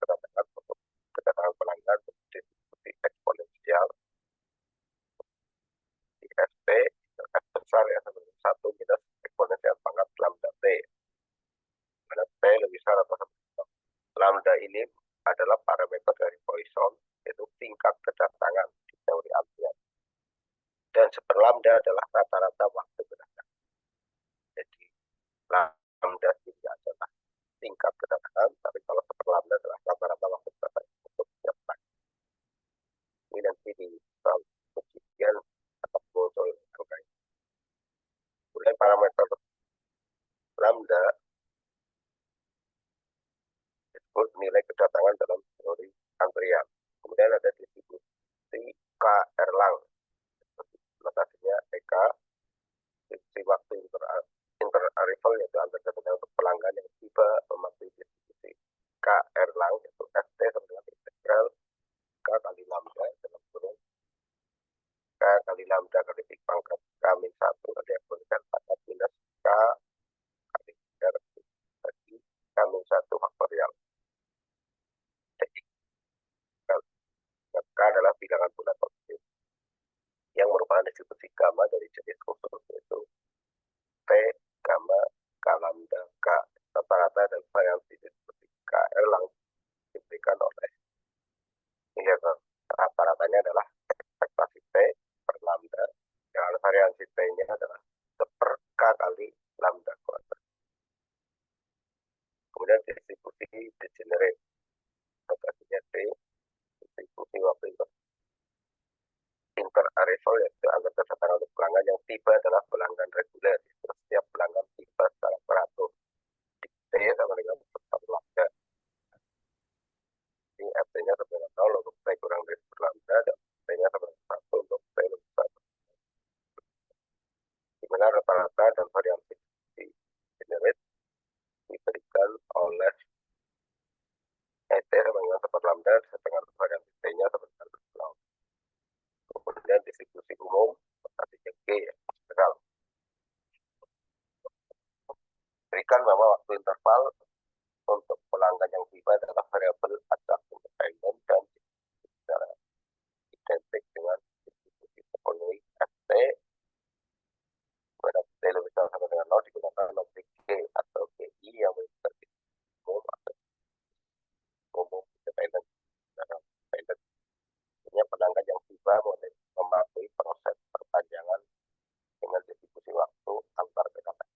kedatangan pelanggan distribusi eksponensial di Ft, F besar ya sama dengan 1 minus eksponensial pangkat lambda T, mana T lebih besar atau sama dengan lambda ini adalah parameter dari Poisson, yaitu tingkat kedatangan di teori antrian, dan lambda adalah rata-rata waktu kedatangan. Jadi lambda ini adalah tingkat kedatangan, tapi kalau lambda adalah rata-rata waktu kedatangan untuk setiap pagi. Ini nanti di ujian atau muncul angka ini. Kemudian parameter lambda disebut nilai kedatangan dalam teori antrian. Kemudian ada distribusi K Erlang, notasinya EK, distribusi waktu interarrival yaitu antar kedatangan untuk pelanggan yang tiba mematuhi distribusi K Erlang, yaitu Ft sama dengan integral K kali lambda dalam kurung K kali lambda kali X pangkat K min 1 kali eksponensial pangkat minus K kali R bagi K min 1 faktorial. Jadi K adalah bilangan bulat positif yang merupakan distribusi gamma dari jenis khusus, yaitu P gamma K lambda K. Rata-rata dan variansi distribusi K Erlang diberikan oleh ini, rata-ratanya adalah ekspektasi T per lambda, yang variansi T-nya adalah seper K kali lambda kuadrat. Kemudian distribusi degenerate, notasinya T, distribusi waktu interarrival yaitu antar kedatangan untuk pelanggan yang tiba adalah pelanggan reguler, setiap pelanggan tiba secara teratur. T sama dengan satu lambda. Ini Ft-nya sama dengan 0 untuk T kurang dari lambda, dan T-nya sama dengan 1 untuk T lebih besar. Di mana rata-rata dan variansi di generate diberikan oleh ET sama dengan 1 lambda dengan variansi T-nya sama dengan 0. Kemudian distribusi umum, notasinya G ya, integral. Berikan bahwa waktu interval untuk pelanggan yang tiba adalah variabel acak independen dan secara identik dengan distribusi terpenuhi Ft, pada T lebih besar sama dengan 0 digunakan logik G atau GI yang menunjukkan umum atau umum independen secara independen. Artinya pelanggan yang tiba boleh mematuhi proses perpanjangan dengan distribusi waktu antar kedatangan.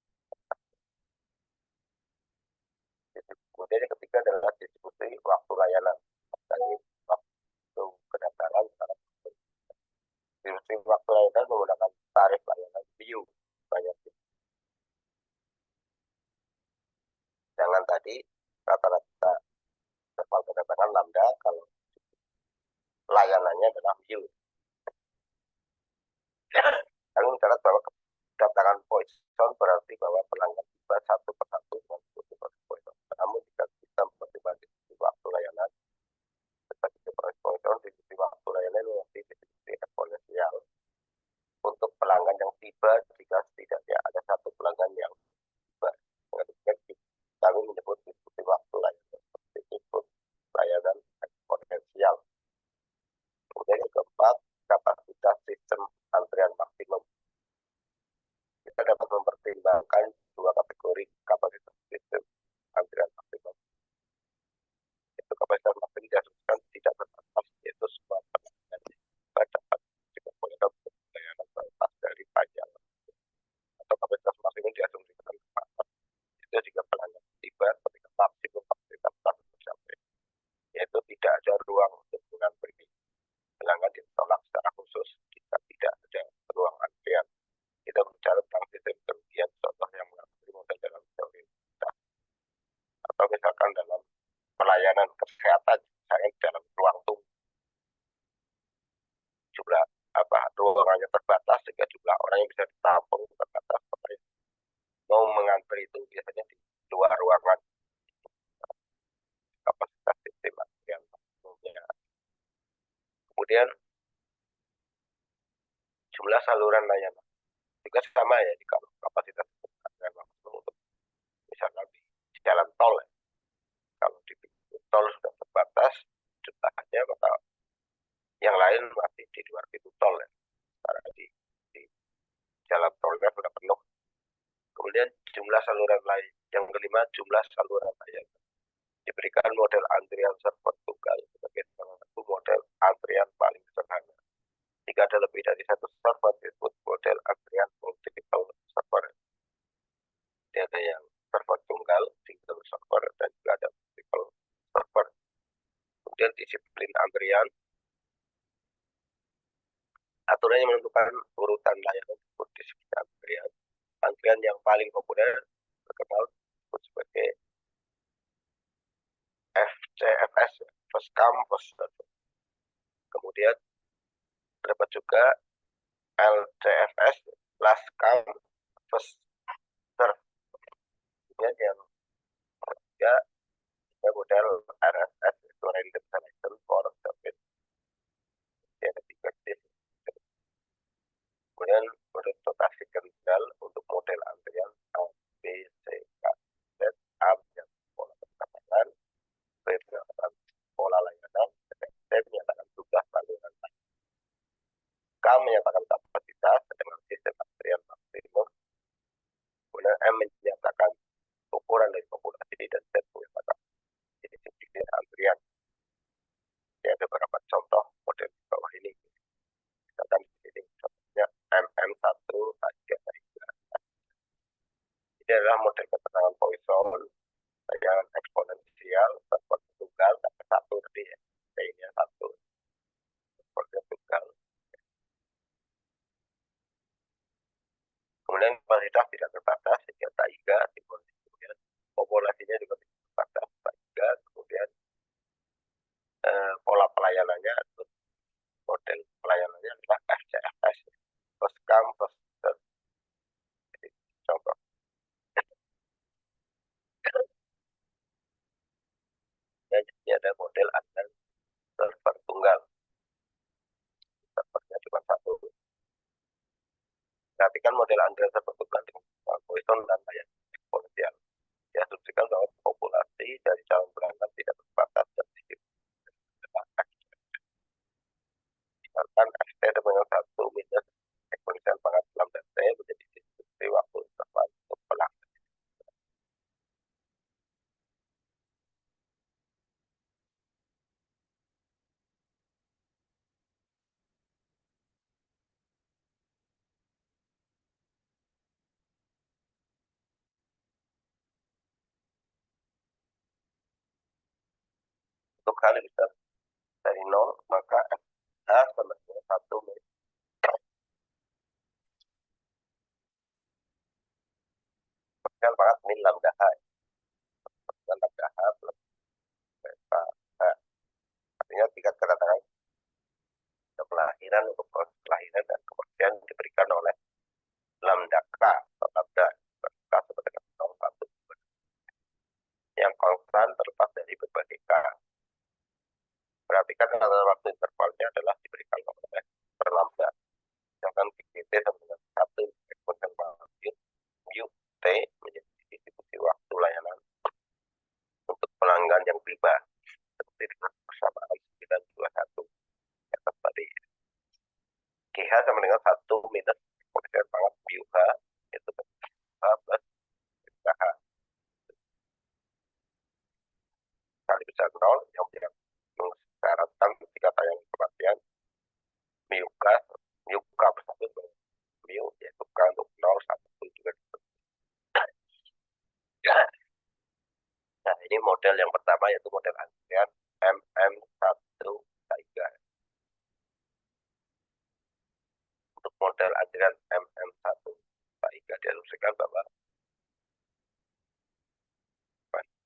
Kemudian yang ketiga adalah distribusi waktu layanan. Tadi waktu kedatangan secara distribusi waktu layanan menggunakan tarif layanan view banyak. Jangan tadi rata-rata interval kedatangan lambda kalau layanannya adalah view. Lalu mencatat bahwa kedatangan Poisson berarti bahwa pelanggan tiba satu persatu dengan distribusi Poisson. Namun jika kita mempertimbangkan waktu layanan sebagai distribusi Poisson, distribusi waktu layanan memiliki distribusi eksponensial untuk pelanggan yang tiba jika setidaknya ada satu pelanggan yang tiba. Kami menyebut distribusi waktu layanan disebut layanan eksponensial. Kemudian yang keempat, kapasitas sistem antrian maksimum. Kita dapat mempertimbangkan dua kategori kapasitas sistem antrian maksimum. Itu kapasitas maksimum diasumsikan tidak terbatas, yaitu semua pelanggan dapat juga boleh untuk layanan terlepas dari pajak. Atau kapasitas maksimum diasumsikan terbatas, itu jika pelanggan tiba ketika maksimum kapasitas tersebut tercapai, yaitu tidak ada ruang untuk mengantri. Pelanggan ditolak secara khusus jika tidak ada ruang antrian. Kita bicara tentang sistem kerugian, contoh yang mengantri model dalam teori unitas. Atau misalkan dalam pelayanan kesehatan, misalnya dalam ruang tunggu, jumlah ruangannya terbatas sehingga jumlah orang yang bisa ditampung terbatas. Mau mengantri itu biasanya di luar ruangan. Kapasitas sistem antrian maksimumnya. Kemudian jumlah saluran layanan juga sama ya, kalau kapasitas antrian maksimum untuk misalnya di jalan tol ya. Kalau di tol sudah terbatas jumlahnya, maka yang lain masih di luar pintu tol ya. Karena di jalan tolnya sudah penuh. Kemudian jumlah saluran lain. Yang kelima, jumlah saluran layar. Diberikan model antrian server tunggal sebagai salah satu model antrian paling sederhana. Jika ada lebih dari satu server, disebut model antrian multiple server. Jadi ada yang server tunggal, single server, dan juga ada multiple server. Kemudian disiplin antrian. Aturan yang menentukan urutan layanan disebut disiplin antrian. Antrian yang paling populer terkenal disebut sebagai FCFS, first come first serve. Kemudian terdapat juga LCFS, last come first serve. Kemudian yang ketiga model RSS, itu random selection for service. Yang ketiga, kemudian menurut rotasi kendal untuk model antrian A, B, C, K, Z, A yang pola perkembangan, B menyatakan pola layanan, C menyatakan jumlah saluran, K menyatakan kapasitas dengan sistem antrian maksimum, kemudian M menyatakan ukuran dari populasi, dan Z menyatakan disiplin antrian. Ini ada beberapa contoh model di bawah ini. Misalkan di sini contohnya MM1, A3, A3. Ini adalah model keterangan Poisson, layanan eksponensial, server tunggal, sampai satu tadi ya. T-nya satu, server tunggal. Kemudian kapasitas tidak terbatas, sehingga TAIGA, kemudian populasinya juga tidak terbatas, TAIGA, kemudian pola pelayanannya, model pelayanannya adalah FCFS, first come first serve. Contoh. Dan ini ada model antrian server tunggal. Servernya cuma satu. Perhatikan model antrian server tunggal dengan Poisson dan layanan eksponensial. Diasumsikan bahwa populasi dari calon pelanggan tidak terbatas dan sedikit. Misalkan XT dengan 1 minus eksponensial pangkat lambda T menjadi distribusi waktu interval untuk pelanggan. Untuk kali bisa dari 0, maka FH sama dengan 1 minus eksponensial pangkat min lambda H. Lambda H plus beta H. Artinya tingkat kedatangan kelahiran untuk proses kelahiran dan kematian diberikan oleh lambda K atau lambda K sebagai 0,1 yang konstan terlepas dari berbagai K. Perhatikan antara waktu intervalnya adalah diberikan oleh per lambda. Misalkan T sama dengan 1 eksponensial pangkat mu T menjadi distribusi waktu layanan untuk pelanggan yang tiba seperti dengan persamaan 921 atas tadi. GH sama dengan 1 minus eksponensial pangkat mu H, yaitu H plus KH. Kali besar 0 yang mensyaratkan ketika tayang kematian mu K bersatu dengan mu, yaitu K untuk 0, 1 juga. Nah, ini model yang pertama, yaitu model antrian MM1 TAIGA. Untuk model antrian MM1 TAIGA diasumsikan bahwa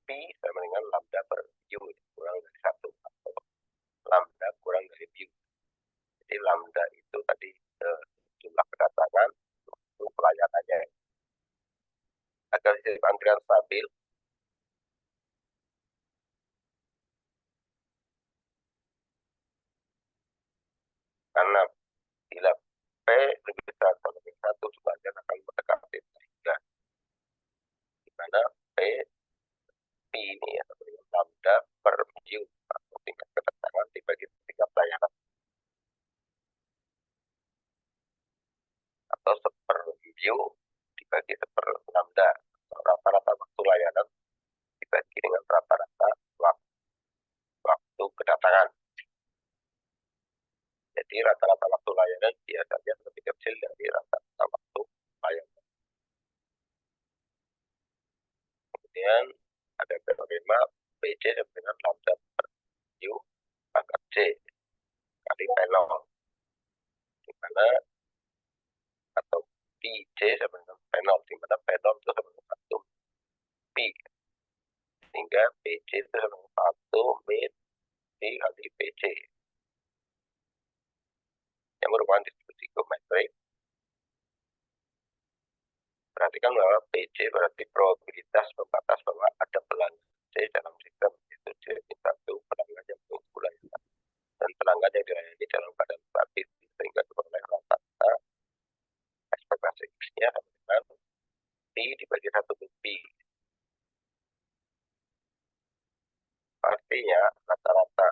P sama dengan lambda per U kurang dari 1 atau lambda kurang dari mu. Jadi lambda itu tadi jumlah kedatangan, itu pelayanannya. Agar sistem antrian stabil, karena bila P lebih besar atau lebih 1, sebagian akan mendekati 3. Di mana P ini atau lambda per mu Jadi rata-rata waktu layanan biasanya lebih kecil dari rata-rata waktu layanan. Kemudian ada teorema PC sama dengan lambda per U pangkat C kali P0, di mana atau PC sama dengan P0, di mana P0 itu sama dengan 1 Pi, sehingga PC itu sama dengan 1 min Pi kali PC, yang merupakan distribusi geometrik. Perhatikan bahwa PC berarti probabilitas pembatas bahwa ada pelanggan C dalam sistem, yaitu C-1 pelanggan yang menunggu layanan dan pelanggan yang dilayani dalam keadaan statis, sehingga diperoleh rata-rata ekspektasi X-nya sama dengan Pi dibagi 1 min Pi. Artinya rata-rata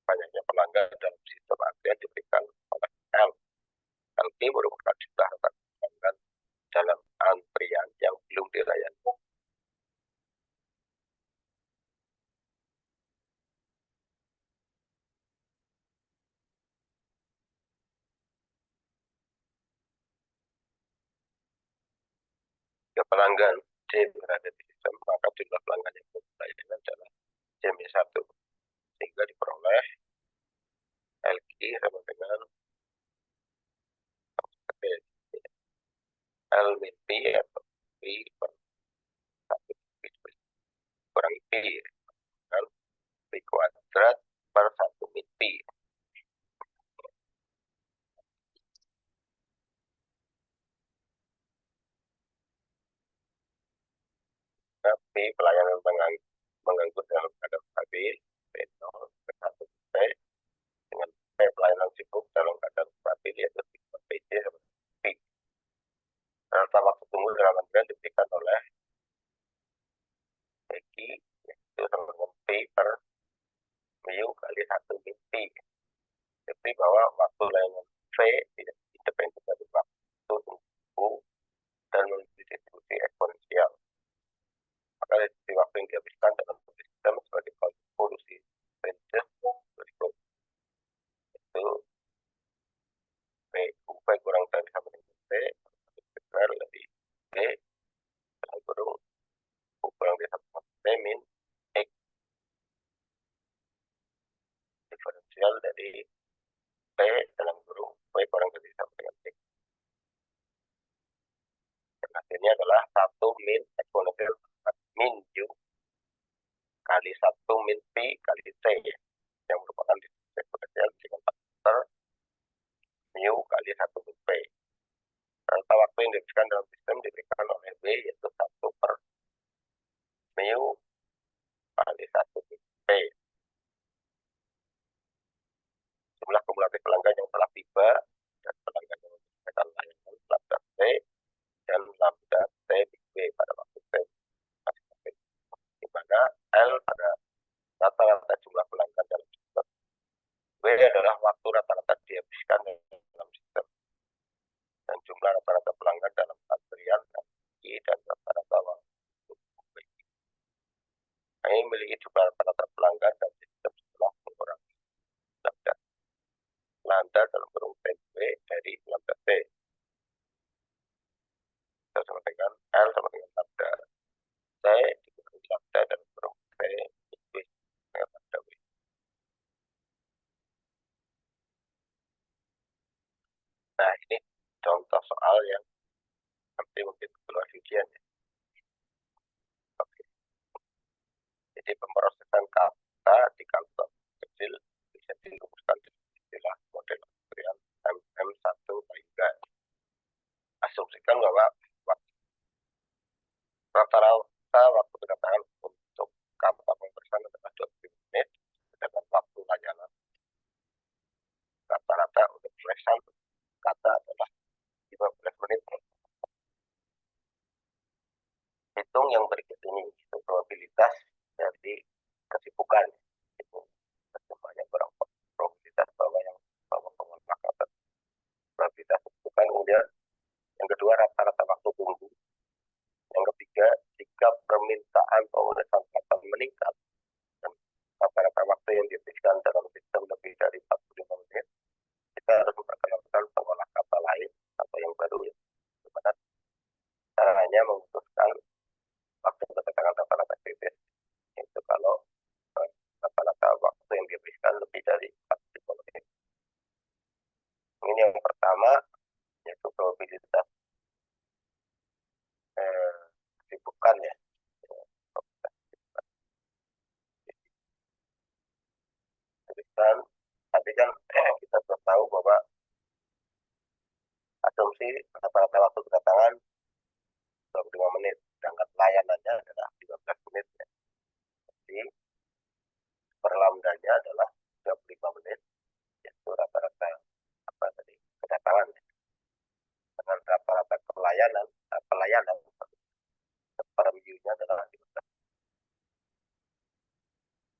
banyaknya pelanggan dalam sistem antrian diberikan oleh L. L ini merupakan jumlah rata pelanggan dalam antrian yang belum dilayani. Jika pelanggan C berada di sistem, maka jumlah pelanggan yang belum dilayani adalah C-1, sehingga diperoleh LQ sama dengan L min Pi atau Pi per 1 Pi kurang Pi, kan? Pi kuadrat per 1 min Pi. Tapi pelayanan mengganggu dalam keadaan stabil, P0 ke 1 P, dengan P pelayanan sibuk dalam keadaan stabil, yaitu PC sama Pi. Rata waktu tunggu dalam antrian diberikan oleh X, yaitu sama dengan Pi per mu kali 1 min Pi. Jadi bahwa waktu layanan V tidak independen dari waktu tunggu dan memiliki distribusi eksponensial. Maka distribusi waktu yang dihabiskan dalam sistem sebagai polusi ranges berikut, itu V kurang dari sama dengan V besar dari V dalam kurung U kurang dari sama dengan V min X diferensial dari V dalam kurung V kurang dari sama dengan X. Dan hasilnya adalah 1 min eksponensial min U kali 1 min Pi kali T, yang merupakan distribusi eksponensial dengan faktor mu kali 1 min P. Rata waktu yang diberikan dalam sistem diberikan oleh W, yaitu 1 per mu kali 1 min P. Jumlah kumulatif pelanggan yang telah tiba dan pelanggan yang menyelesaikan layanan lambda T dan lambda T B pada waktu T masing-masing, di mana L pada rata-rata jumlah pelanggan dalam sistem. W adalah waktu rata-rata dihabiskan dalam sistem, dan jumlah rata-rata pelanggan dalam antrian I dan rata-rata waktu. Ini memiliki jumlah rata-rata pelanggan dan sistem setelah mengurangi lambda dalam kurung T dari lambda T. Kita sama dengan L sama dengan lambda T dikurangi lambda dalam kurung T dengan lambda W. Nah, ini contoh soal yang nanti mungkin keluar ujian ya. Oke. Jadi pemrosesan kata di kantong kecil bisa dirumuskan dengan istilah model antrian MM1 hingga. Asumsikan bahwa rata-rata waktu kedatangan untuk kata pemeriksaan adalah 20 menit, sedangkan waktu layanan rata-rata untuk pemeriksaan kata adalah 15 menit. Hitung yang berikut ini, itu probabilitas dari kesibukan. Itu semuanya berapa probabilitas bahwa pengolah kata probabilitas kesibukan. Kemudian yang kedua, rata-rata waktu tunggu. Yang ketiga, jika permintaan pemenuhan kata meningkat dan rata-rata waktu yang dihabiskan dalam sistem lebih dari 45 menit, kita harus waktu yang dihabiskan lebih dari 45 menit. Ini yang pertama, yaitu probabilitas kesibukan ya. Tulisan, tapi kan kita sudah tahu bahwa asumsi rata-rata waktu kedatangan 25 menit, sedangkan layanannya adalah 15 menit. Ya. Jadi per lambdanya adalah 35 menit, yaitu rata-rata apa tadi kedatangan. Ya. Dengan rata-rata pelayanan per minggunya adalah 15.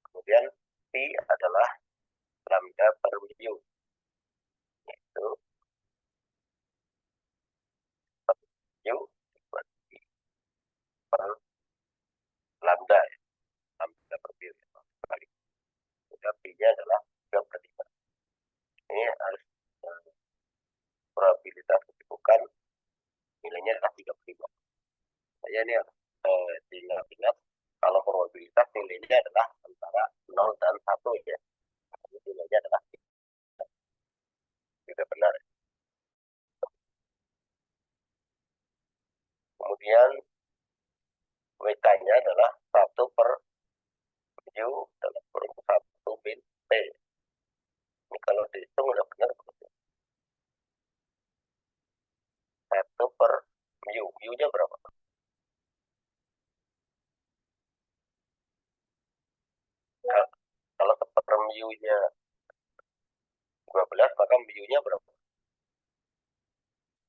Kemudian T adalah lambda per minggu, yaitu per minggu dibagi per lambda, ya. Lambda per minggu. Kali. Kemudian P-nya adalah 3/5. Ini harus probabilitas kesibukan nilainya adalah 35. Saya ini diingat-ingat kalau probabilitas nilainya adalah antara 0 dan 1 ya. Nilainya adalah tidak benar. Kemudian WK-nya adalah 1 per U dalam kurung 1 min P. Ini kalau dihitung udah benar. 1 per U. U-nya berapa? Nah, kalau per mu-nya 12, maka mu-nya berapa?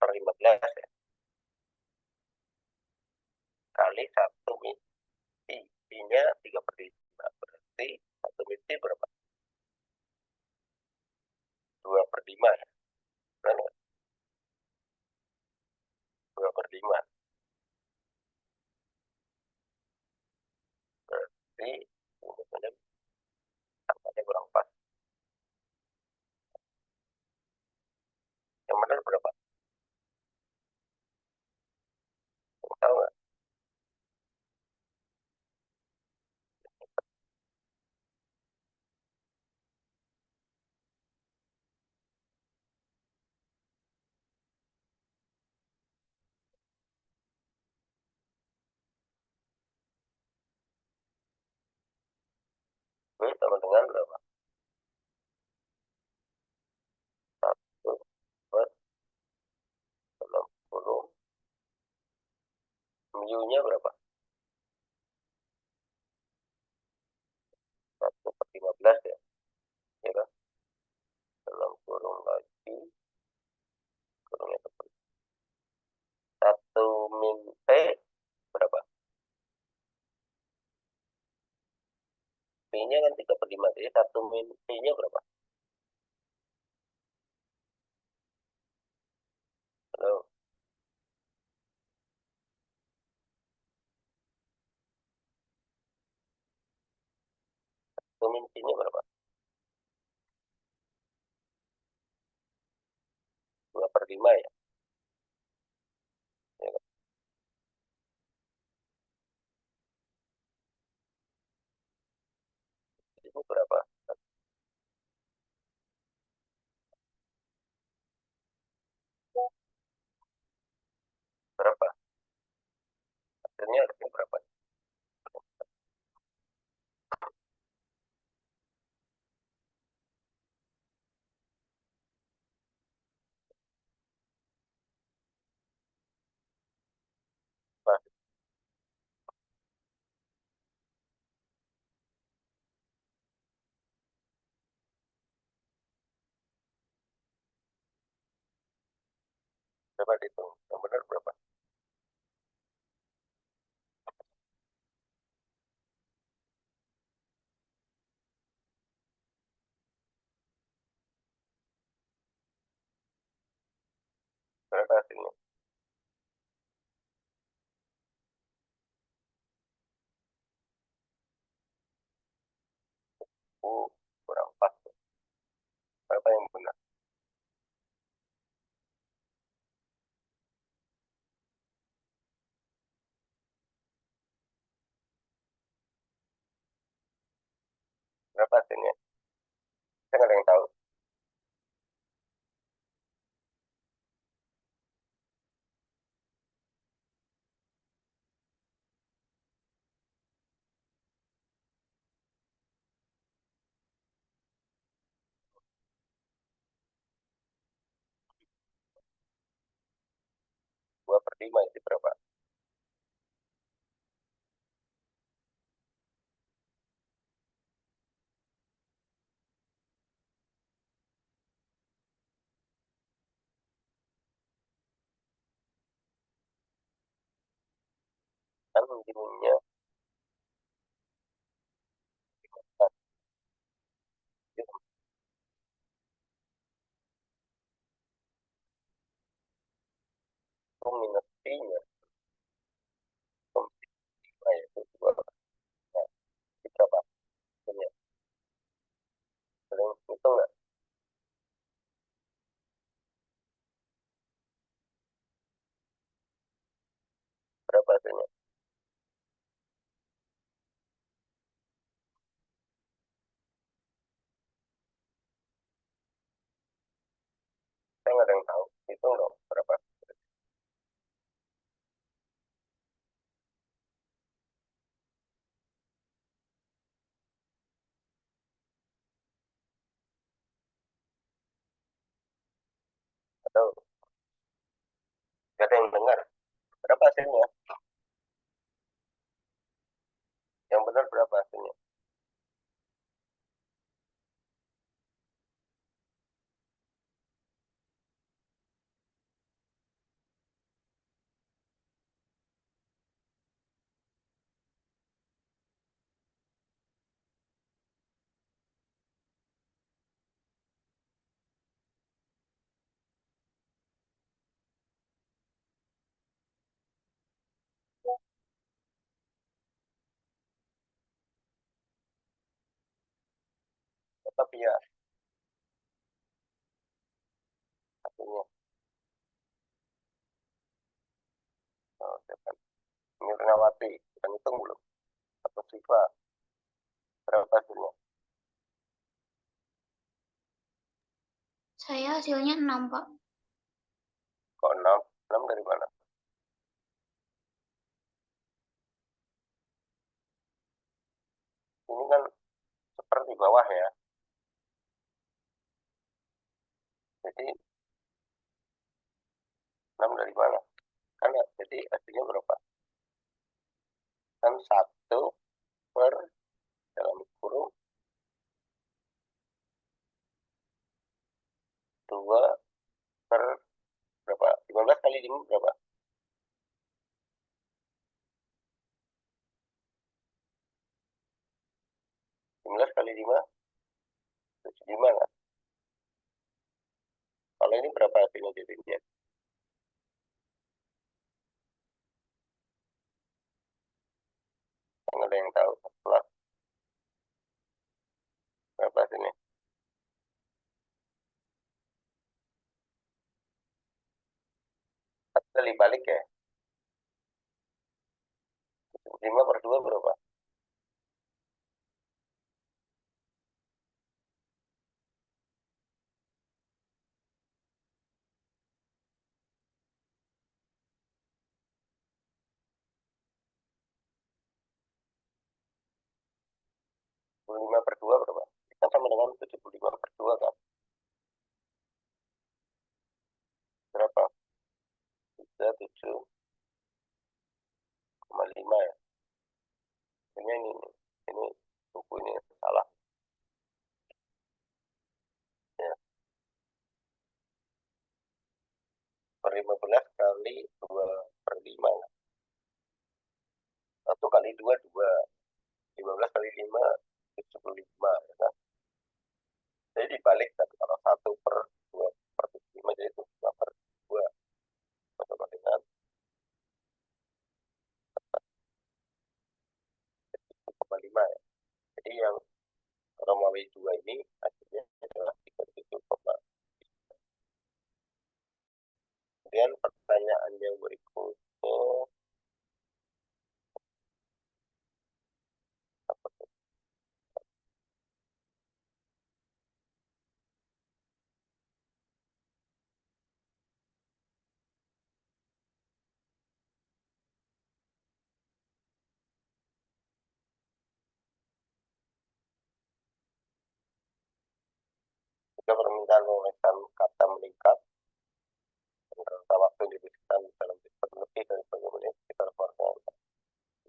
Per 15 ya. Kali 1 min I. I-nya 3/5. Berarti 1 min I berapa? 2/5 ya. Benar 2/5. Berarti ini angkanya kurang pas. Yang benar berapa? Tahu nggak? Ini sama dengan berapa? 1 per 60. Mu-nya berapa? 1 per 15 ya. Ya kan? Dalam kurung lagi. Kurungnya seperti 1 min P berapa? P-nya kan 3/5. Jadi 1 min P-nya berapa? Halo, 1 min P-nya berapa? 2/5 ya. Ya kan? Ini berapa? Berapa? Hasilnya harusnya berapa? Nah, coba dihitung. Yang benar berapa? Berapa hasilnya? Kurang pas. Berapa yang benar? Berapa hasilnya? Saya nggak ada yang tahu. Dua per lima itu berapa? Kan minimumnya kan, itu minus T-nya. Nah, itu dua. Nah, itu berapa hasilnya? Sering itu nggak? Berapa hasilnya? Saya nggak ada yang tahu. Hitung dong berapa. Atau nggak ada yang dengar. Berapa hasilnya? Yang benar berapa hasilnya? Tapi ya hasilnya. Oh, siapa? Mirnawati. Kita hitung belum? Atau Siva. Berapa hasilnya? Saya hasilnya 6, Pak. Kok enam? Enam dari mana? Ini kan seperti bawah ya. Jadi 6 dari mana? Kan jadi hasilnya berapa? Kan satu per dalam kurung dua per berapa? 15 kali 5 berapa? 15 kali 5 75 kan? Kalau ini berapa hasilnya jadinya? Nggak ada yang tahu. Setelah berapa hasilnya? Satu kali balik ya. 5 per 2 berapa? 75 per 2 berapa? Kan sama dengan 75 per 2 kan? Berapa? 37,5 ya. Ini buku ini salah ya. Per 15 kali 2 per 5 kan? 1 kali 2 2. 15 kali 5 75 ya kan? Jadi dibalik kan kalau 1 per 2 per 75 jadi 2 per 2 sama dengan 1,5 ya. Jadi yang Romawi 2 ini hasilnya adalah 37, kemudian pertanyaan yang berikutnya apa tuh? Jika permintaan memesan kata meningkat, rentang waktu yang dibutuhkan dalam sistem lebih dari 1 menit, kita laporkan.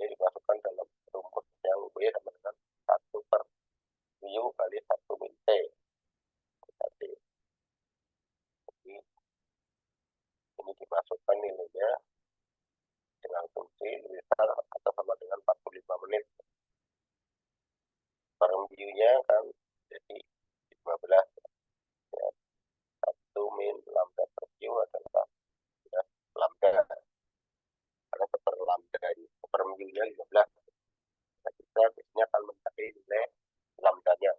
Ini dimasukkan dalam rumus yang B sama dengan 1 per view kali 1 min T. Jadi ini dimasukkan nilainya dengan asumsi lebih besar atau sama dengan 45 menit. Per view-nya kan jadi 15. Ya. 1 min lambda per view adalah ya, lambda. Karena per lambda ini, per view-nya 15. Nah, kita biasanya akan mencari nilai lambdanya.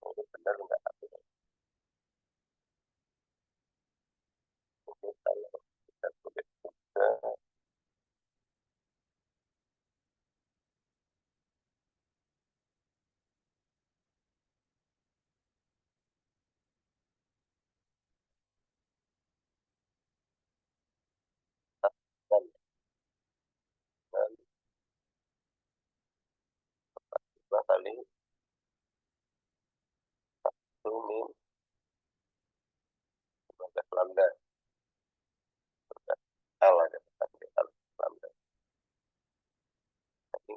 Ini benar enggak? Mungkin kalau kita tulis juga dan 2 kali 1 min 15 lambda. L ada L lambda. Jadi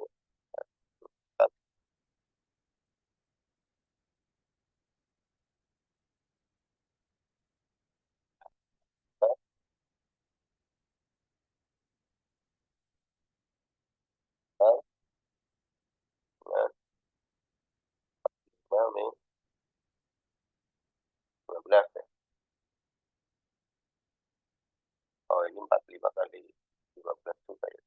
L dengan 5 min 15 ya. Oh ini 45 kali 15 juga ya.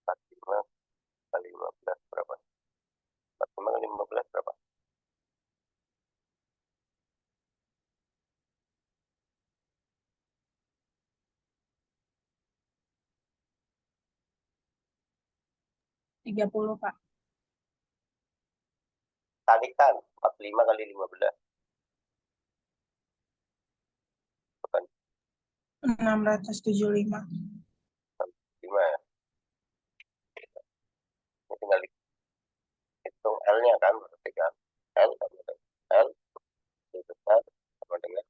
45 kali 15 berapa? 45 kali 15 berapa? 30, Pak. Kalikan 45 kali 15. Bukan 675. 5 ya. Ini tinggal hitung L-nya kan, berarti kan L sama dengan L lebih besar sama dengan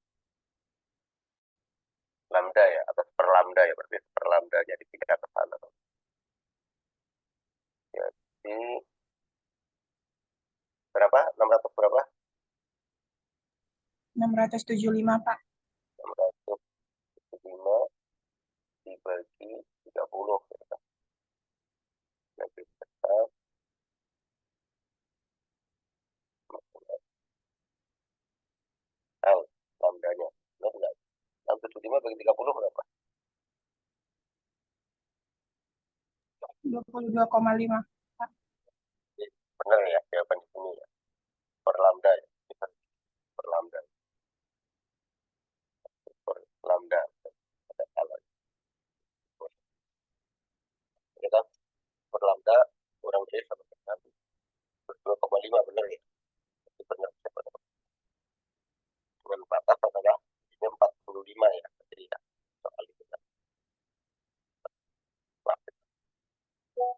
lambda ya, atau per lambda ya, berarti per lambda jadi 3 ke sana. Jadi berapa? 600 berapa? 675, Pak. 675 dibagi 30 ya. Lebih besar L lambdanya. Benar enggak? 675 bagi 30 berapa? 22,5. Benar ya jawaban di sini ya. Per lambda ya. Per lambda. Per lambda. Ada L. Ya kan? Per lambda kurang dari sama dengan 2,5 benar ya. Itu benar. Dengan batas adalah ini 45 ya. Jadi ya, soal itu kan. Ya.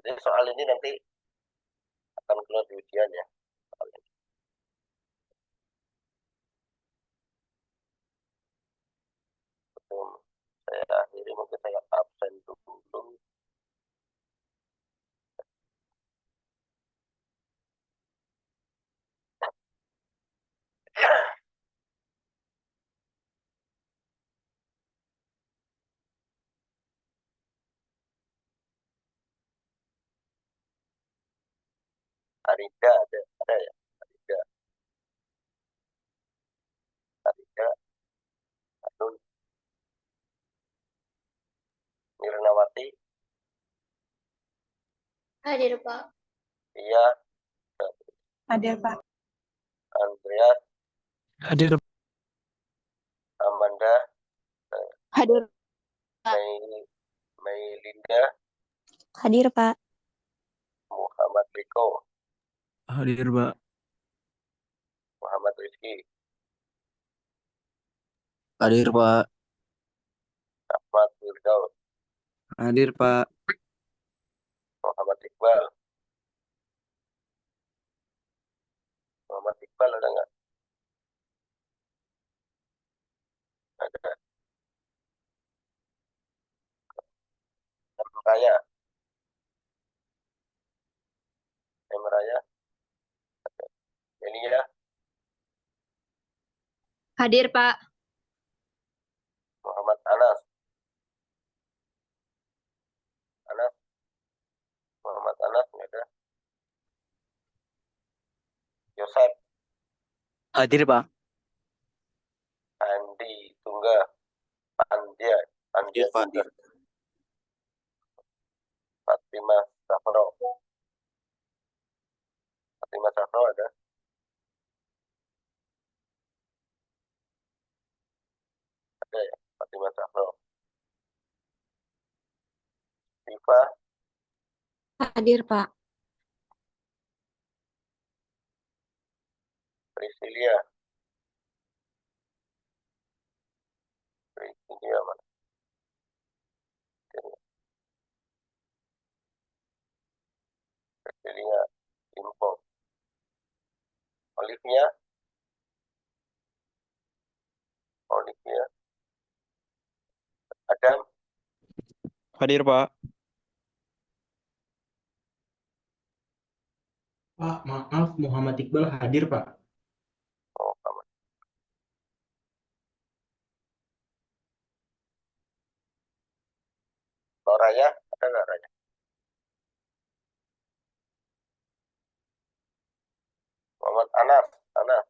Jadi soal ini nanti akan keluar di ujian ya. Soal ini. Saya akhiri mungkin saya absen dulu. Arida ada ya. Arida, Arida, Anun, Mirnawati, Hadir, Pak. Iya, Hadir, Pak. Andreas, Hadir. Amanda, Hadir. Mei Linda, Hadir, Pak. Muhammad Riko, Hadir, Pak. Muhammad Rizky, Hadir, Pak. Ahmad Firdaus, Hadir, Pak. Muhammad Iqbal. Muhammad Iqbal ada nggak? Ada. Raya. Raya. Melia. Hadir, Pak. Muhammad Anas. Anas. Muhammad Anas nggak ada. Yosep. Hadir, Pak. Andi Tungga. Andia. Andia Pak. Tungga. Fatimah Zahro. Fatimah Zahro ada. Ada ya. Fatimah Zahro. Viva. Hadir, Pak. Priscilia. Priscilia mana? Priscilia. Info. Olivia. Olivia. Adam. Hadir, Pak. Pak, maaf, Muhammad Iqbal hadir, Pak. Oh, sama. Raya. Ada nggak Raya? Muhammad Anas. Anas.